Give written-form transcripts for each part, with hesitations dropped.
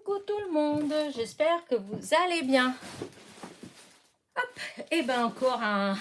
Coucou tout le monde, j'espère que vous allez bien. Hop, et ben encore un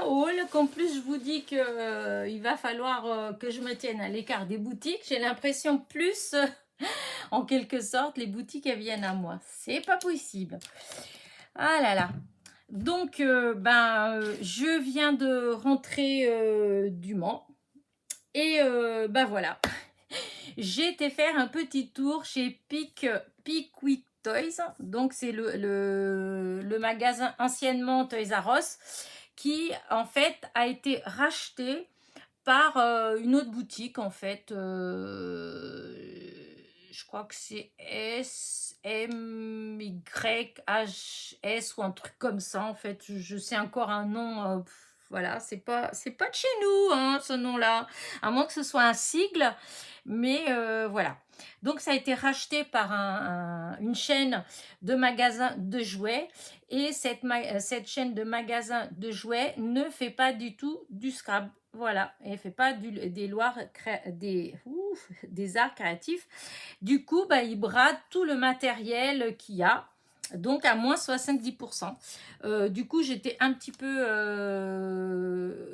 haul qu'en plus je vous dis que il va falloir que je me tienne à l'écart des boutiques. J'ai l'impression plus, en quelque sorte, les boutiques elles viennent à moi. C'est pas possible. Ah là là. Donc, je viens de rentrer du Mans et ben voilà. J'ai été faire un petit tour chez Pickwick Toys. Donc, c'est le magasin anciennement Toys R Us qui, en fait, a été racheté par une autre boutique, en fait. Je crois que c'est SMYHS ou un truc comme ça, en fait. Je sais encore un nom. Voilà, c'est pas de chez nous, hein, ce nom-là. À moins que ce soit un sigle. Mais voilà. Donc, ça a été racheté par une chaîne de magasins de jouets. Et cette chaîne de magasins de jouets ne fait pas du tout du scrap. Voilà. Elle ne fait pas des arts créatifs. Du coup, il brade tout le matériel qu'il y a. Donc à moins 70%. Du coup, j'étais un petit peu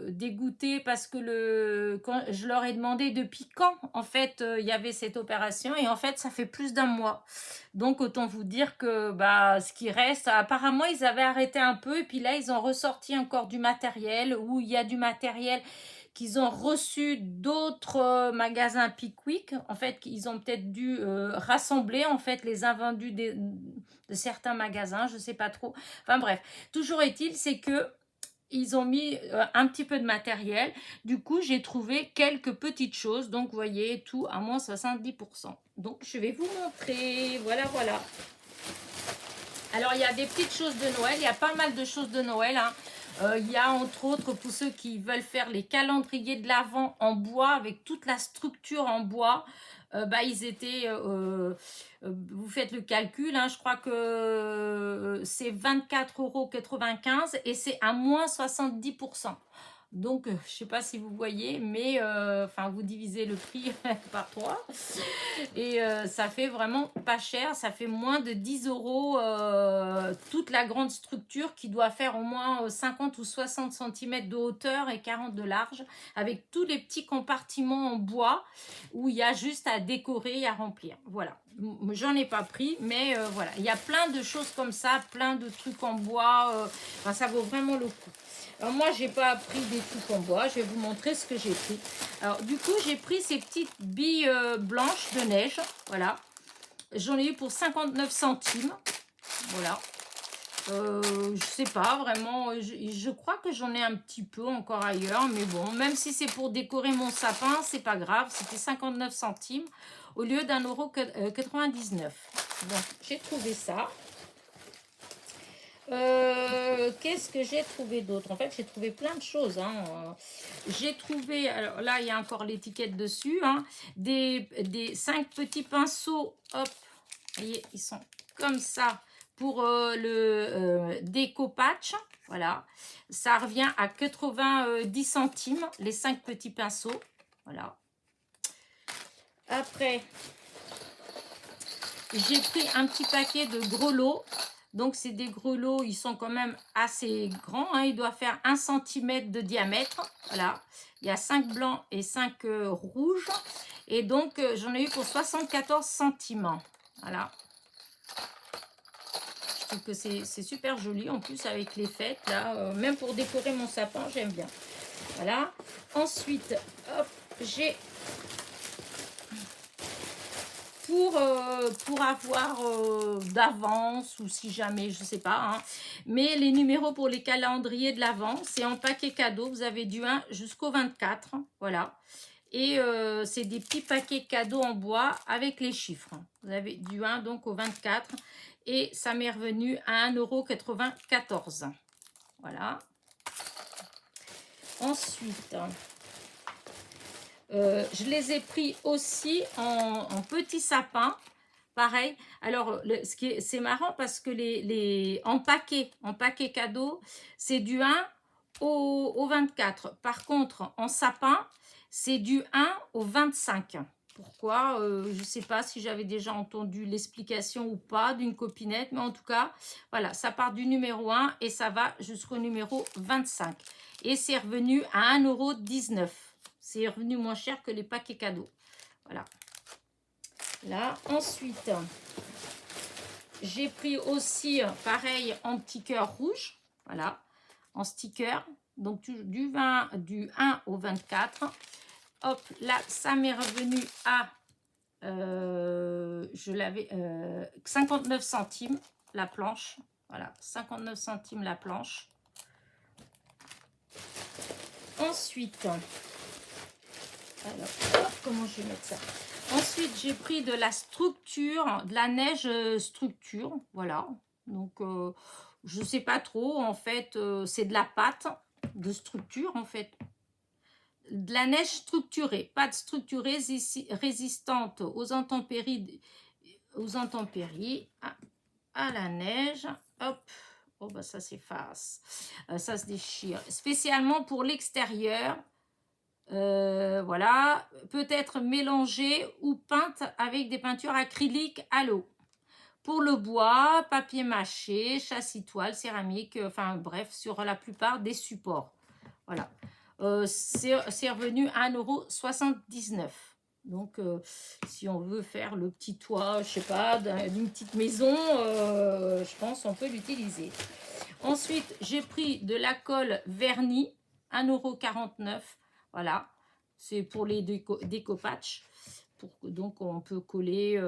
dégoûtée parce que quand je leur ai demandé depuis quand, en fait, il y avait cette opération. Et en fait, ça fait plus d'un mois. Donc, autant vous dire que ce qui reste, apparemment, ils avaient arrêté un peu. Et puis là, ils ont ressorti encore du matériel où il y a du matériel qu'ils ont reçu d'autres magasins Pickwick. En fait, ils ont peut-être dû rassembler en fait les invendus de certains magasins, je sais pas trop. Enfin bref, toujours est-il, c'est que ils ont mis un petit peu de matériel. Du coup, j'ai trouvé quelques petites choses. Donc, vous voyez, tout à moins 70%. Donc, je vais vous montrer. Voilà, voilà. Alors, il y a des petites choses de Noël. Il y a pas mal de choses de Noël, hein. Il y a entre autres, pour ceux qui veulent faire les calendriers de l'Avent en bois, avec toute la structure en bois, ils étaient, vous faites le calcul, hein, je crois que c'est 24,95 € et c'est à moins 70%. Donc, je ne sais pas si vous voyez, mais vous divisez le prix par 3 et ça fait vraiment pas cher, ça fait moins de 10 € toute la grande structure qui doit faire au moins 50 ou 60 cm de hauteur et 40 de large, avec tous les petits compartiments en bois où il y a juste à décorer et à remplir. Voilà, j'en ai pas pris, mais voilà, il y a plein de choses comme ça, plein de trucs en bois, ça vaut vraiment le coup. Alors moi, j'ai pas pris des trucs en bois. Je vais vous montrer ce que j'ai pris. Alors du coup, j'ai pris ces petites billes blanches de neige. Voilà. J'en ai eu pour 59 centimes. Voilà. Je sais pas vraiment. Je crois que j'en ai un petit peu encore ailleurs. Mais bon, même si c'est pour décorer mon sapin, c'est pas grave. C'était 59 centimes au lieu d'1,99 €. Donc, j'ai trouvé ça. Qu'est-ce que j'ai trouvé d'autre? En fait, j'ai trouvé plein de choses, hein. J'ai trouvé, alors là, il y a encore l'étiquette dessus, hein, des 5 petits pinceaux. Hop, vous voyez, ils sont comme ça pour le déco-patch. Voilà, ça revient à 90 centimes, les 5 petits pinceaux. Voilà. Après, j'ai pris un petit paquet de grelots. Donc, c'est des grelots, ils sont quand même assez grands, hein. Ils doivent faire 1 cm de diamètre. Voilà. Il y a 5 blancs et 5 rouges. Et donc, j'en ai eu pour 74 centimes. Voilà. Je trouve que c'est super joli. En plus, avec les fêtes, là, même pour décorer mon sapin, j'aime bien. Voilà. Ensuite, hop, j'ai... Pour avoir d'avance ou si jamais, je sais pas, hein. Mais les numéros pour les calendriers de l'Avent, c'est en paquet cadeau. Vous avez du 1 jusqu'au 24, voilà. Et c'est des petits paquets cadeaux en bois avec les chiffres. Vous avez du 1 donc au 24 et ça m'est revenu à 1,94 €. Voilà. Ensuite... je les ai pris aussi en petits sapins, pareil. Alors, c'est marrant parce que en paquet cadeau, c'est du 1 au 24. Par contre, en sapin, c'est du 1 au 25. Pourquoi je ne sais pas si j'avais déjà entendu l'explication ou pas d'une copinette, mais en tout cas, voilà, ça part du numéro 1 et ça va jusqu'au numéro 25. Et c'est revenu à 1,19 €. C'est revenu moins cher que les paquets cadeaux. Voilà. Là, ensuite, j'ai pris aussi, pareil, en petit cœur rouge. Voilà, en sticker. Donc, du 1 au 24. Hop, là, ça m'est revenu à... je l'avais 59 centimes la planche. Voilà, 59 centimes la planche. Ensuite, alors, comment je vais mettre ça? Ensuite, j'ai pris de la structure, de la neige structure. Voilà. Donc, je ne sais pas trop. En fait, c'est de la pâte de structure, en fait. De la neige structurée. Pâte structurée résistante aux intempéries à la neige. Hop. Oh, bah ça s'efface. Ça se déchire. Spécialement pour l'extérieur. Voilà, peut être mélangée ou peinte avec des peintures acryliques à l'eau. Pour le bois, papier mâché, chasse-toile, céramique, enfin bref, sur la plupart des supports. Voilà. C'est revenu à 1,79 €. Donc, si on veut faire le petit toit, je sais pas, d'une petite maison, je pense on peut l'utiliser. Ensuite, j'ai pris de la colle vernie, 1,49 €. Voilà, c'est pour les décopatchs. Donc, on peut coller.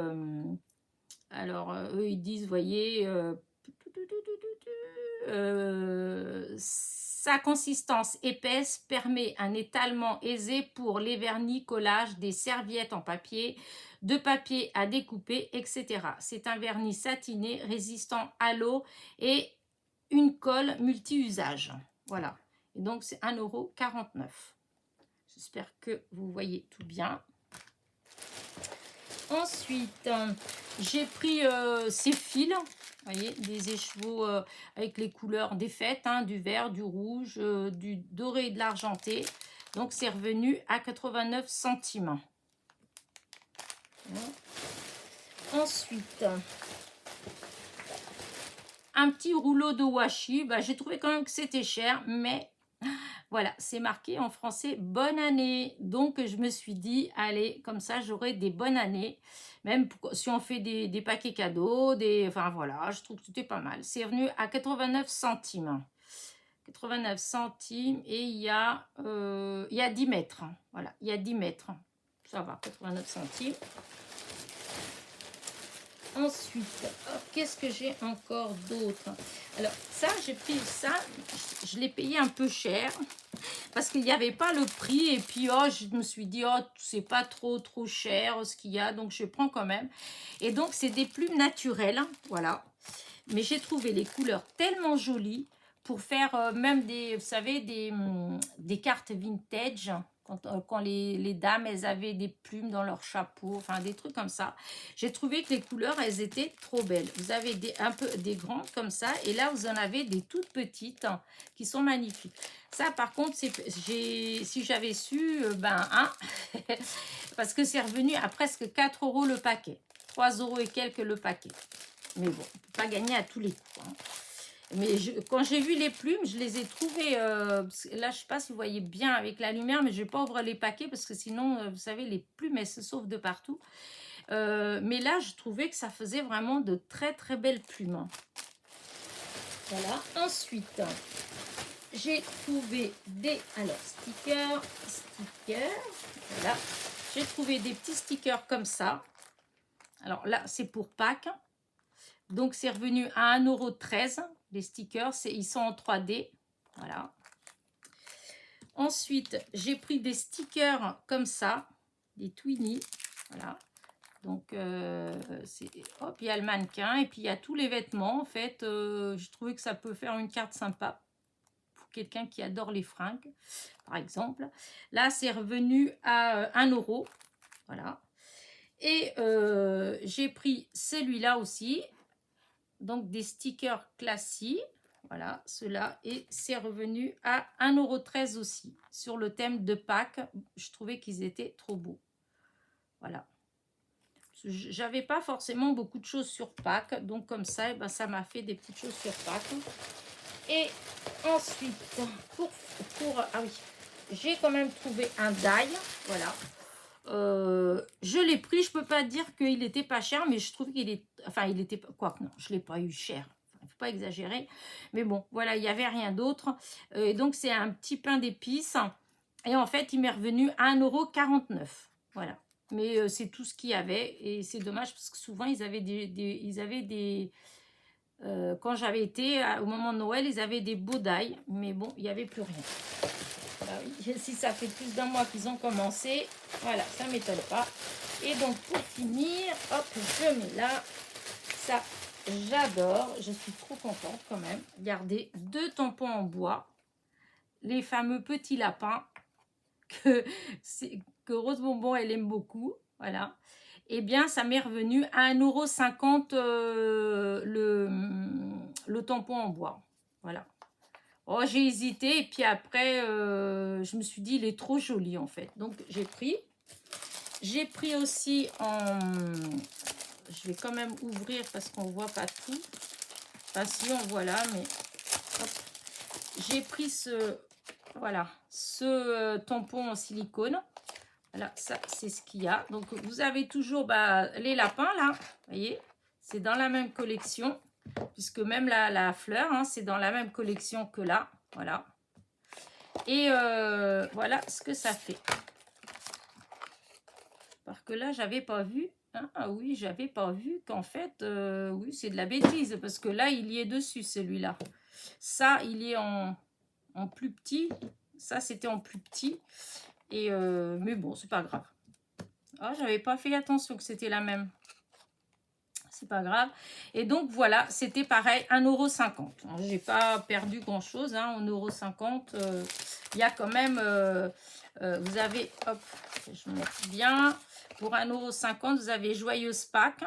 Alors, eux, ils disent, voyez, sa consistance épaisse permet un étalement aisé pour les vernis, collages, des serviettes en papier, de papier à découper, etc. C'est un vernis satiné, résistant à l'eau et une colle multi-usage. Voilà. Et donc, c'est 1,49 €. J'espère que vous voyez tout bien. Ensuite, j'ai pris ces fils, vous voyez, des écheveaux avec les couleurs des fêtes, hein, du vert, du rouge, du doré et de l'argenté. Donc, c'est revenu à 89 centimes. Voilà. Ensuite, un petit rouleau de washi. Bah, j'ai trouvé quand même que c'était cher, mais voilà, c'est marqué en français bonne année. Donc, je me suis dit, allez, comme ça, j'aurai des bonnes années. Même si on fait des paquets cadeaux, enfin voilà, je trouve que c'était pas mal. C'est revenu à 89 centimes. 89 centimes et il y a 10 mètres. Voilà, il y a 10 mètres. Ça va, 89 centimes. Ensuite, qu'est-ce que j'ai encore d'autre? Alors, ça, j'ai pris ça, je l'ai payé un peu cher parce qu'il n'y avait pas le prix. Et puis, je me suis dit, c'est pas trop cher ce qu'il y a, donc je prends quand même. Et donc, c'est des plumes naturelles, voilà. Mais j'ai trouvé les couleurs tellement jolies pour faire même vous savez, des cartes vintage. Quand les dames, elles avaient des plumes dans leur chapeau, enfin des trucs comme ça. J'ai trouvé que les couleurs, elles étaient trop belles. Vous avez un peu des grandes comme ça, et là, vous en avez des toutes petites qui sont magnifiques. Ça, par contre, si j'avais su, parce que c'est revenu à presque 4 € le paquet. 3 € et quelques le paquet. Mais bon, on ne peut pas gagner à tous les coups. Hein. Mais quand j'ai vu les plumes, je les ai trouvées... là, je ne sais pas si vous voyez bien avec la lumière, mais je ne vais pas ouvrir les paquets parce que sinon, vous savez, les plumes, elles se sauvent de partout. Mais là, je trouvais que ça faisait vraiment de très, très belles plumes. Voilà. Ensuite, j'ai trouvé des... Alors, stickers. Voilà. J'ai trouvé des petits stickers comme ça. Alors là, c'est pour Pâques. Donc, c'est revenu à 1,13 €. Les stickers, ils sont en 3D. Voilà. Ensuite, j'ai pris des stickers comme ça, des Twinnies. Voilà. Donc, hop, il y a le mannequin et puis il y a tous les vêtements. En fait, je trouvais que ça peut faire une carte sympa pour quelqu'un qui adore les fringues, par exemple. Là, c'est revenu à 1 €. Voilà. Et j'ai pris celui-là aussi. Donc, des stickers classiques. Voilà, ceux-là. Et c'est revenu à 1,13 € aussi. Sur le thème de Pâques, je trouvais qu'ils étaient trop beaux. Voilà. J'avais pas forcément beaucoup de choses sur Pâques, donc comme ça, eh ben, ça m'a fait des petites choses sur Pâques. Et ensuite, ah oui, j'ai quand même trouvé un die, voilà. Je l'ai pris, je peux pas dire qu'il était pas cher, mais je trouve qu'il est, enfin il était, quoi que non, je l'ai pas eu cher, il faut pas exagérer, mais bon, voilà, il y avait rien d'autre. Et donc c'est un petit pain d'épices, et en fait il m'est revenu à 1,49 €, voilà. Mais c'est tout ce qu'il y avait, et c'est dommage parce que souvent ils avaient quand j'avais été au moment de Noël, ils avaient des beaux d'ail, mais bon, il n'y avait plus rien. Bah oui, si ça fait plus d'un mois qu'ils ont commencé, voilà, ça ne m'étonne pas. Et donc pour finir, hop, je mets là, ça j'adore, je suis trop contente quand même. Regardez, 2 tampons en bois, les fameux petits lapins que, que Rose Bonbon elle aime beaucoup, voilà. Eh bien, ça m'est revenu à 1,50 € le tampon en bois. Voilà. Oh, j'ai hésité et puis après, je me suis dit, il est trop joli en fait. Donc, j'ai pris. J'ai pris aussi en... Je vais quand même ouvrir parce qu'on ne voit pas tout. Enfin, si, on voit là, mais... J'ai pris ce... Voilà, ce tampon en silicone. Voilà, ça, c'est ce qu'il y a. Donc, vous avez toujours les lapins, là. Vous voyez, c'est dans la même collection. Puisque même la fleur, hein, c'est dans la même collection que là. Voilà. Et voilà ce que ça fait. Parce que là, j'avais pas vu. Hein, ah oui, j'avais pas vu qu'en fait, oui, c'est de la bêtise. Parce que là, il y est dessus, celui-là. Ça, il est en plus petit. Ça, c'était en plus petit. Et mais bon, c'est pas grave. Ah, j'avais pas fait attention que c'était la même. C'est pas grave. Et donc voilà, c'était pareil, 1,50 €. J'ai pas perdu grand chose, hein, 1,50 €. Il y a quand même, vous avez, hop, je me mets bien. Pour 1,50 €, vous avez Joyeuse Pâques,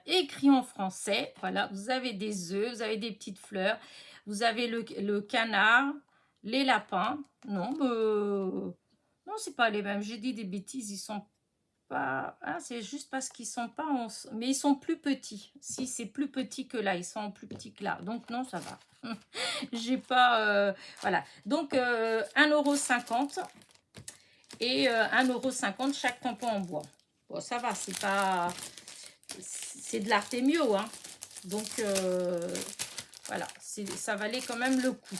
écrit en français. Voilà, vous avez des œufs, vous avez des petites fleurs, vous avez le canard, les lapins. Non, non, c'est pas les mêmes. J'ai dit des bêtises, ils sont pas... Ah, c'est juste parce qu'ils sont pas en... Mais ils sont plus petits. Si, c'est plus petit que là. Ils sont plus petits que là. Donc, non, ça va. J'ai pas... voilà. Donc, 1,50 € et 1,50 € chaque tampon en bois. Bon, ça va. C'est pas... C'est de l'Artemio, hein. Donc, voilà. Ça valait quand même le coup.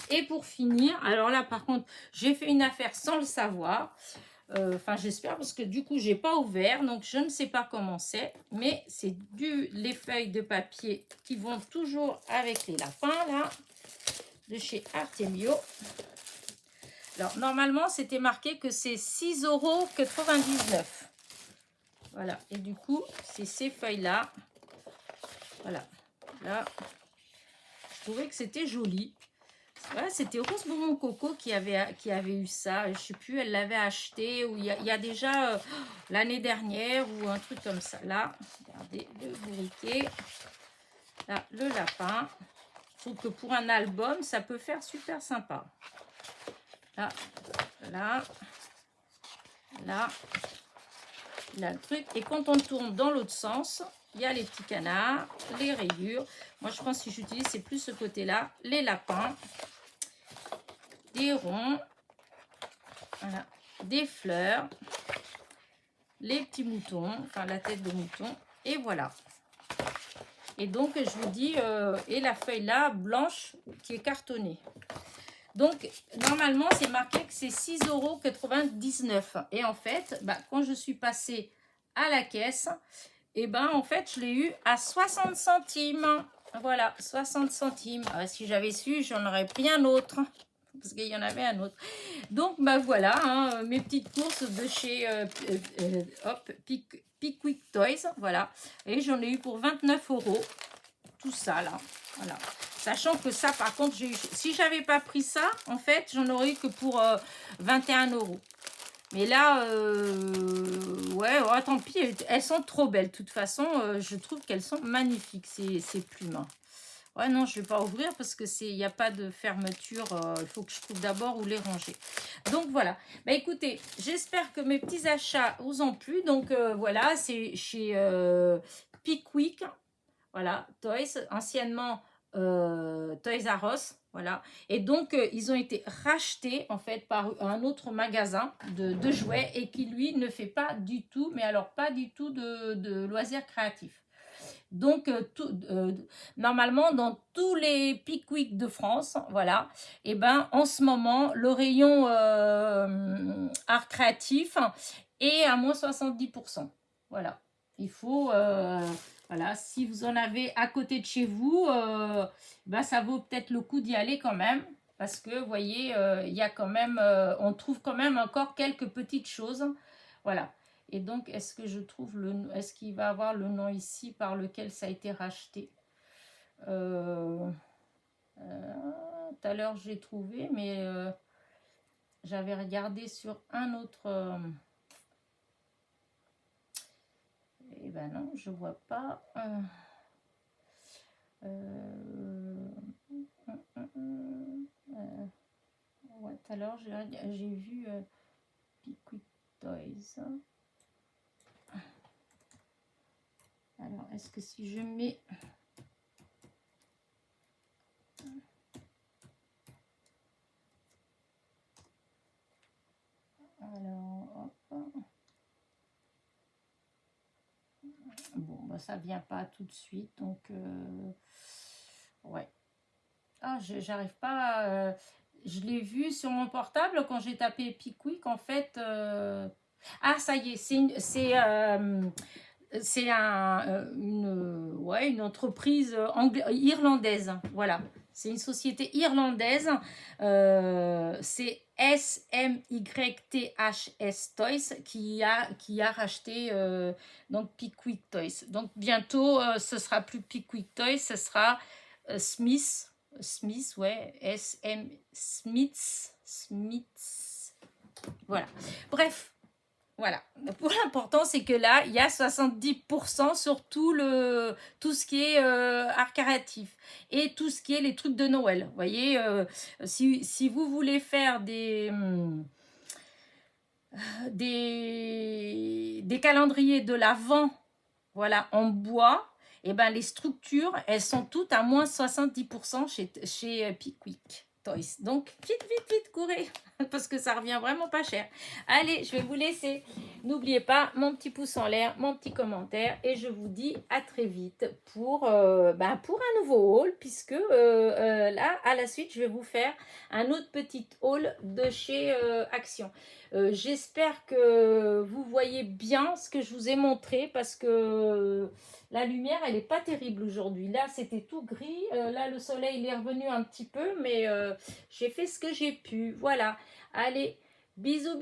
Et pour finir, alors là, par contre, j'ai fait une affaire sans le savoir. Enfin, j'espère, parce que du coup, j'ai pas ouvert, donc je ne sais pas comment c'est, mais c'est les feuilles de papier qui vont toujours avec les lapins, là, de chez Artemio. Alors, normalement, c'était marqué que c'est 6,99 €. Voilà, et du coup, c'est ces feuilles-là. Voilà, là, je trouvais que c'était joli. Ouais, c'était Rose Bonbon Coco qui avait eu ça. Je sais plus, elle l'avait acheté ou il y a déjà l'année dernière ou un truc comme ça. Là, regardez le bourriquet. Là, le lapin. Je trouve que pour un album, ça peut faire super sympa. Là, là, là, là le truc. Et quand on tourne dans l'autre sens, il y a les petits canards, les rayures. Moi, je pense que si j'utilise, c'est plus ce côté-là. Les lapins. Des ronds, voilà, des fleurs, les petits moutons, enfin la tête de mouton, et voilà. Et donc, je vous dis, et la feuille là, blanche, qui est cartonnée. Donc, normalement, c'est marqué que c'est 6,99 €. Et en fait, quand je suis passée à la caisse, et en fait, je l'ai eu à 60 centimes. Voilà, 60 centimes. Si j'avais su, j'en aurais pris un autre. Parce qu'il y en avait un autre. Donc, voilà, hein, mes petites courses de chez Pickwick Toys. Voilà. Et j'en ai eu pour 29 €. Tout ça, là. Voilà. Sachant que ça, par contre, si j'avais pas pris ça, en fait, j'en aurais eu que pour 21 €. Mais là, ouais, oh, tant pis, elles sont trop belles. De toute façon, je trouve qu'elles sont magnifiques, ces plumes. Ouais, non, je vais pas ouvrir parce que il n'y a pas de fermeture. Il faut que je trouve d'abord où les ranger. Donc voilà. Bah écoutez, j'espère que mes petits achats vous ont plu. Donc voilà, c'est chez Pickwick. Voilà, Toys, anciennement Toys R Us. Voilà. Et donc, ils ont été rachetés en fait par un autre magasin de jouets et qui lui ne fait pas du tout, mais alors pas du tout de loisirs créatifs. Donc, normalement, dans tous les Pickwick de France, voilà, et ben en ce moment, le rayon art créatif est à moins 70%. Voilà. Il faut, voilà, si vous en avez à côté de chez vous, ben ça vaut peut-être le coup d'y aller quand même. Parce que, vous voyez, il y a quand même, on trouve quand même encore quelques petites choses. Voilà. Et donc, est-ce que je trouve est-ce qu'il va avoir le nom ici par lequel ça a été racheté? Tout à l'heure, j'ai trouvé, mais j'avais regardé sur un autre. Eh ben non, je vois pas. Ouais, tout à l'heure, j'ai vu Pickwick Toys. Alors, est-ce que si je mets... Alors, hop. Bon, bah, ça vient pas tout de suite, donc... ouais. Ah, j'arrive pas... je l'ai vu sur mon portable quand j'ai tapé Pickwick, en fait... Ah, ça y est, c'est une entreprise irlandaise. Voilà. C'est une société irlandaise. C'est SMYTHS Toys qui a racheté donc Pickwick Toys. Donc bientôt, ce sera plus Pickwick Toys, ce sera Smith. Smith, ouais. Smiths. Voilà. Bref. Voilà. Pour l'important, c'est que là, il y a 70% sur tout ce qui est art créatif et tout ce qui est les trucs de Noël. Vous voyez, si vous voulez faire des calendriers de l'Avent, voilà, en bois, et ben les structures, elles sont toutes à moins 70% chez Pickwick Toys. Donc, vite, courez, parce que ça revient vraiment pas cher. Allez, je vais vous laisser. N'oubliez pas mon petit pouce en l'air, mon petit commentaire, et je vous dis à très vite pour un nouveau haul, puisque là, à la suite, je vais vous faire un autre petit haul de chez Action. J'espère que vous voyez bien ce que je vous ai montré, parce que la lumière, elle n'est pas terrible aujourd'hui. Là, c'était tout gris. Là, le soleil, il est revenu un petit peu, mais j'ai fait ce que j'ai pu. Voilà. Allez, bisous.